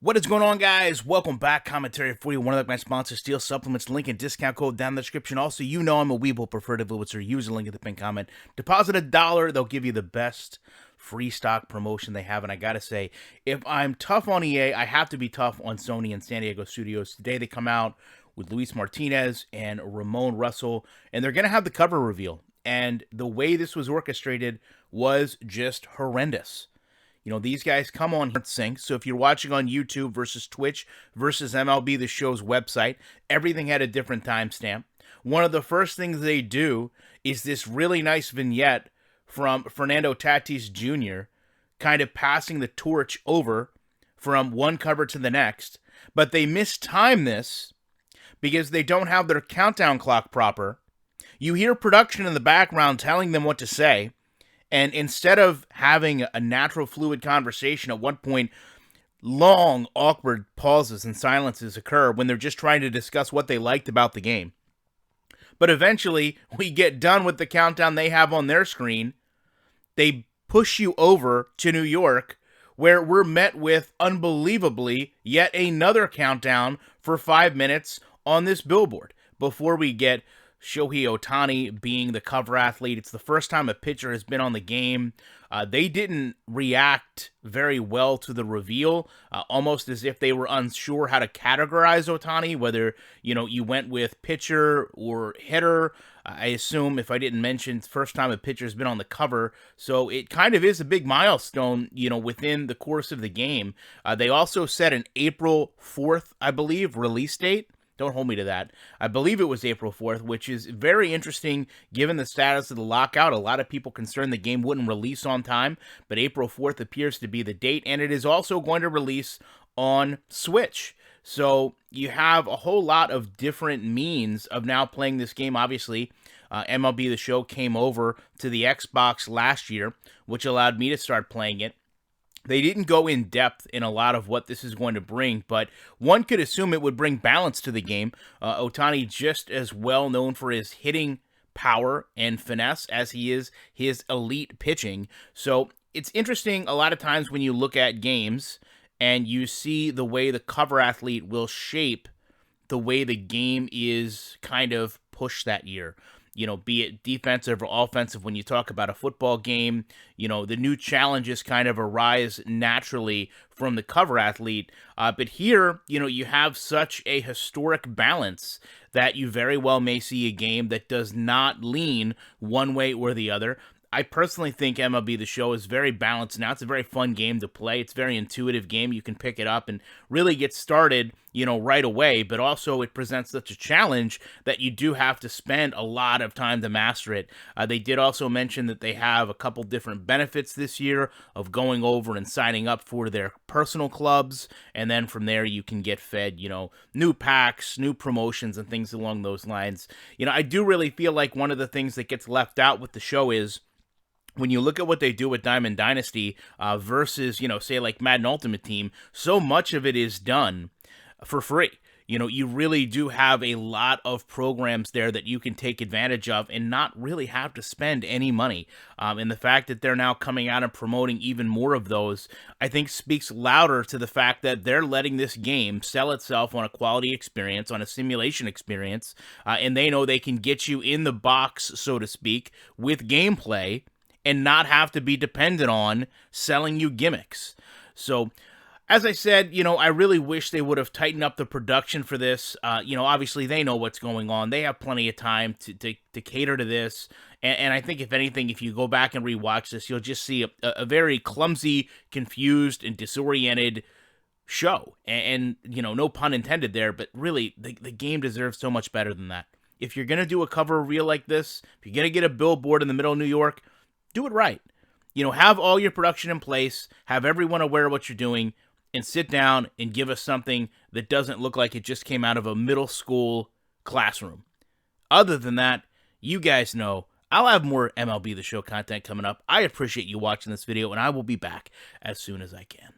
What is going on, guys? Welcome back. Commentary for you. One of my sponsors, Steel Supplements. Link and discount code down in the description. Also, you know I'm a Weeble preferred influencer. Use the link in the pinned comment. Deposit $1. They'll give you the best free stock promotion they have. And I gotta say, if I'm tough on EA, I have to be tough on Sony and San Diego Studios. Today they come out with Luis Martinez and Ramon Russell, and they're gonna have the cover reveal. And the way this was orchestrated was just horrendous. You know, these guys come on sync. So if you're watching on YouTube versus Twitch versus MLB, the show's website, everything had a different timestamp. One of the first things they do is this really nice vignette from Fernando Tatis Jr., kind of passing the torch over from one cover to the next. But they mistime this because they don't have their countdown clock proper. You hear production in the background telling them what to say. And instead of having a natural, fluid conversation, at one point, long, awkward pauses and silences occur when they're just trying to discuss what they liked about the game. But eventually, we get done with the countdown they have on their screen. They push you over to New York, where we're met with, unbelievably, yet another countdown for 5 minutes on this billboard before we get Shohei Ohtani being the cover athlete. It's the first time a pitcher has been on the game. They didn't react very well to the reveal, almost as if they were unsure how to categorize Ohtani, whether, you went with pitcher or hitter. I assume, if I didn't mention, it's the first time a pitcher has been on the cover, so it kind of is a big milestone, within the course of the game. They also set an April 4th, I believe, release date. Don't hold me to that. I believe it was April 4th, which is very interesting given the status of the lockout. A lot of people concerned the game wouldn't release on time, but April 4th appears to be the date, and it is also going to release on Switch. So you have a whole lot of different means of now playing this game. Obviously, MLB The Show came over to the Xbox last year, which allowed me to start playing it. They didn't go in depth in a lot of what this is going to bring, but one could assume it would bring balance to the game. Ohtani just as well known for his hitting power and finesse as he is his elite pitching. So it's interesting a lot of times when you look at games and you see the way the cover athlete will shape the way the game is kind of pushed that year. Be it defensive or offensive, when you talk about a football game, the new challenges kind of arise naturally from the cover athlete. But here, you have such a historic balance that you very well may see a game that does not lean one way or the other. I personally think MLB The Show is very balanced now. It's a very fun game to play. It's a very intuitive game. You can pick it up and really get started, right away. But also it presents such a challenge that you do have to spend a lot of time to master it. They did also mention that they have a couple different benefits this year of going over and signing up for their personal clubs. And then from there you can get fed, new packs, new promotions, and things along those lines. I do really feel like one of the things that gets left out with the show is, when you look at what they do with Diamond Dynasty versus, say like Madden Ultimate Team, so much of it is done for free. You really do have a lot of programs there that you can take advantage of and not really have to spend any money. And the fact that they're now coming out and promoting even more of those, I think speaks louder to the fact that they're letting this game sell itself on a quality experience, on a simulation experience, and they know they can get you in the box, so to speak, with gameplay and not have to be dependent on selling you gimmicks. So, as I said, I really wish they would have tightened up the production for this. Obviously they know what's going on. They have plenty of time to cater to this. And I think, if anything, if you go back and rewatch this, you'll just see a very clumsy, confused, and disoriented show. And no pun intended there, but really, the game deserves so much better than that. If you're going to do a cover reel like this, if you're going to get a billboard in the middle of New York, do it right. Have all your production in place, have everyone aware of what you're doing, and sit down and give us something that doesn't look like it just came out of a middle school classroom. Other than that, you guys know I'll have more MLB The Show content coming up. I appreciate you watching this video, and I will be back as soon as I can.